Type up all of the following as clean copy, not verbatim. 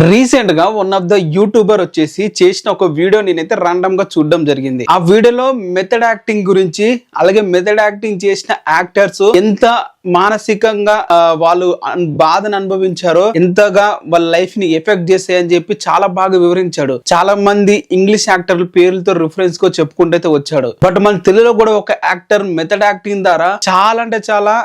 Recent గా one of the YouTuber వచ్చేసి చేసిన ఒక వీడియో నేనైతే రాండమ్ గా చూడడం జరిగింది. ఆ వీడియోలో మెథడ్ యాక్టింగ్ గురించి, అలాగే మెథడ్ యాక్టింగ్ చేసిన యాక్టర్స్ ఎంత మానసికంగా వాళ్ళు బాధను అనుభవించారో, ఎంతగా వాళ్ళ లైఫ్ ని ఎఫెక్ట్ చేస్తాయని చెప్పి చాలా బాగా వివరించాడు. చాలా మంది ఇంగ్లీష్ యాక్టర్ల పేర్లతో రిఫరెన్స్ గా చెప్పుకుంటూ వచ్చాడు. బట్ మన తెలుగులో కూడా ఒక యాక్టర్ మెథడ్ యాక్టింగ్ ద్వారా చాలా అంటే చాలా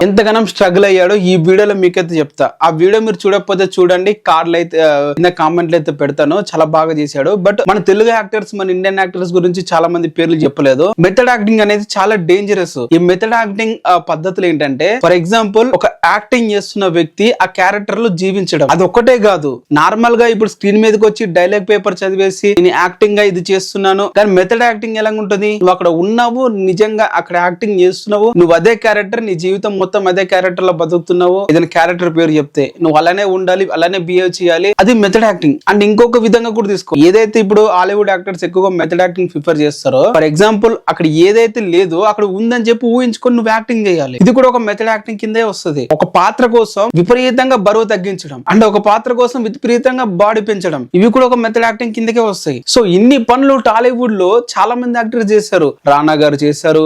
ఎంతగానో స్ట్రగుల్ అయ్యాడు. ఈ వీడియోలో మీకైతే చెప్తా. ఆ వీడియో మీరు చూడకపోతే చూడండి, కార్డులు అయితే కింద కామెంట్లు అయితే పెడతాను. చాలా బాగా చేశాడు. బట్ మన తెలుగు యాక్టర్స్, మన ఇండియన్ యాక్టర్స్ గురించి చాలా మంది పేర్లు చెప్పలేదు. మెథడ్ యాక్టింగ్ అనేది చాలా డేంజరస్. ఈ మెథడ్ యాక్టింగ్ పద్ధతులు ఏంటంటే, ఫర్ ఎగ్జాంపుల్ ఒక యాక్టింగ్ చేస్తున్న వ్యక్తి ఆ క్యారెక్టర్ లో జీవించడం, అది ఒక్కటే కాదు. నార్మల్ గా ఇప్పుడు స్క్రీన్ మీదకి వచ్చి డైలాగ్ పేపర్ చదివేసి నేను యాక్టింగ్ గా ఇది చేస్తున్నాను. కానీ మెథడ్ యాక్టింగ్ ఎలా ఉంటుంది? నువ్వు అక్కడ ఉన్నావు, నిజంగా అక్కడ యాక్టింగ్ చేస్తున్నావు, నువ్వు అదే క్యారెక్టర్, నీ జీవితం మొత్తం అదే క్యారెక్టర్ లో బతుకుతున్నావు. ఏదైనా క్యారెక్టర్ పేరు చెప్తే నువ్వు అలానే ఉండాలి, అలానే బిహేవ్ చేయాలి. అది మెథడ్ యాక్టింగ్. అండ్ ఇంకొక విధంగా కూడా తీసుకో. ఏదైతే ఇప్పుడు హాలీవుడ్ యాక్టర్స్ ఎక్కువగా మెథడ్ యాక్టింగ్ ప్రిఫర్ చేస్తారో, ఫర్ ఎగ్జాంపుల్ అక్కడ ఏదైతే లేదో అక్కడ ఉందని చెప్పి ఊహించుకొని నువ్వు యాక్టింగ్ చేయాలి. ఇది కూడా ఒక మెథడ్ యాక్టింగ్ కిందే వస్తుంది. ఒక పాత్ర కోసం విపరీతంగా బరువు తగ్గించడం, అండ్ ఒక పాత్ర కోసం విపరీతంగా బాడీ పెంచడం, ఇవి కూడా ఒక మెథడ్ యాక్టింగ్ కిందకే వస్తాయి. సో ఇన్ని పనులు టాలీవుడ్ లో చాలా మంది యాక్టర్స్ చేశారు. రానా గారు చేశారు.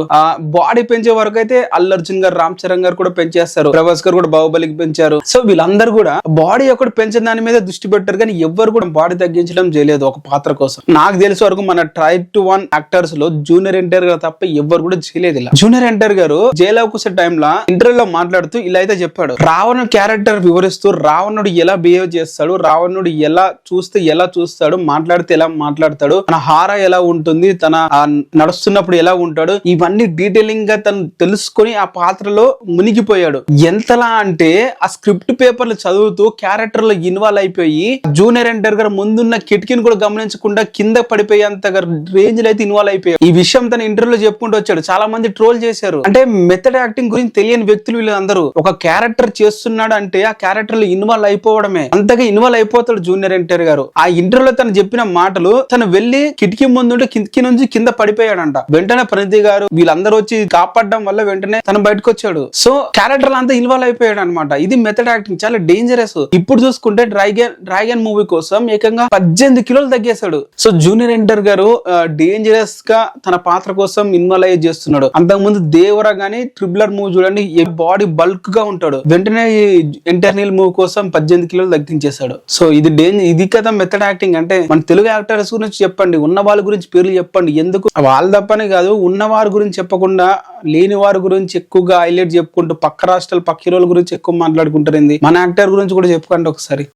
బాడీ పెంచే వరకు అయితే అల్లు అర్జున్ గారు, రామ్ చరణ్ గారు కూడా పెంచేస్తారు. ప్రభాస్ గారు కూడా బాహుబలికి పెంచారు. సో వీళ్ళందరూ కూడా బాడీ ఒకటి పెంచిన దాని మీద దృష్టి పెట్టారు. కానీ ఎవ్వరు కూడా బాడీ తగ్గించడం చేయలేదు ఒక పాత్ర కోసం. నాకు తెలిసే వరకు మన ట్రై టు వన్ యాక్టర్స్ లో జూనియర్ ఎన్టీఆర్ గారు తప్ప ఎవ్వరు కూడా చేయలేదు ఇలా. జూనియర్ ఎన్టీఆర్ గారు జైలవకుశ టైమ్ లా ఇంటర్వ్యూలో మాట్లాడుతూ ఇలా అయితే చెప్పాడు. రావణుడు క్యారెక్టర్ వివరిస్తూ, రావణుడు ఎలా బిహేవ్ చేస్తాడు, రావణుడు ఎలా చూస్తే ఎలా చూస్తాడు, మాట్లాడితే ఎలా మాట్లాడతాడు, తన హారా ఎలా ఉంటుంది, తన నడుస్తున్నప్పుడు ఎలా ఉంటాడు, ఇవన్నీ డీటెయిలింగ్ గా తను తెలుసుకొని ఆ పాత్రలో మునిగిపోయాడు. ఎంతలా అంటే ఆ స్క్రిప్ట్ పేపర్లు చదువుతూ క్యారెక్టర్ లో ఇన్వాల్వ్ అయిపోయి జూనియర్ ఎన్టీఆర్ గారు ముందున్న కిటికీని కూడా గమనించకుండా కింద పడిపోయేంత రేంజ్ లో అయితే ఇన్వాల్వ్ అయిపోయాడు. ఈ విషయం తన ఇంటర్వ్యూలో చెప్పుకుంటూ వచ్చాడు. చాలా మంది ట్రోల్ చేశారు. అంటే మెథడ్ యాక్టింగ్ గురించి తెలియని వ్యక్తులు వీళ్ళందరూ. ఒక క్యారెక్టర్ చేస్తున్నాడు అంటే ఆ క్యారెక్టర్ లో ఇన్వాల్వ్ అయిపోవడమే. అంతగా ఇన్వాల్వ్ అయిపోతాడు జూనియర్ ఎన్టీఆర్ గారు. ఆ ఇంటర్వ్యూలో తను చెప్పిన మాటలు, తను వెళ్లి కిటికీ ముందు కిటికీ నుంచి కింద పడిపోయాడంట. వెంటనే ప్రణీతి గారు వీళ్ళందరూ వచ్చి కాపాడడం వల్ల వెంటనే తను బయటకు వచ్చాడు. సో క్యారెక్టర్ అంతా ఇన్వాల్వ్ అయిపోయాడు అనమాట. ఇది మెథడ్ యాక్టింగ్, చాలా డేంజరస్. ఇప్పుడు చూసుకుంటే డ్రాగన్ మూవీ కోసం ఏకంగా 18 కిలోలు తగ్గేశాడు. సో జూనియర్ ఎన్టీఆర్ గారు డేంజరస్ గా తన పాత్ర కోసం ఇన్వాల్వ్ అయ్యి చేస్తున్నాడు. అంతకుముందు దేవరా గానీ ట్రిపులర్ మూవీ చూడండి, బాడీ బల్క్ గా ఉంటాడు. వెంటనే ఇంటర్నల్ మూవీ కోసం 18 కిలోలు తగ్గించేశాడు. సో ఇది కదా మెథడ్ యాక్టింగ్ అంటే. మన తెలుగు యాక్టర్స్ గురించి చెప్పండి, ఉన్న వాళ్ళ గురించి పేర్లు చెప్పండి. ఎందుకు వాళ్ళ తప్పని కాదు, ఉన్న వారి గురించి చెప్పకుండా లేని వారి గురించి ఎక్కువగా హైలైట్ చెప్పుకుంటూ పక్క రాష్ట్రాల పక్క హీరోల గురించి ఎక్కువ మాట్లాడుకుంటారు. మన యాక్టర్ గురించి కూడా చెప్పుకోండి ఒకసారి.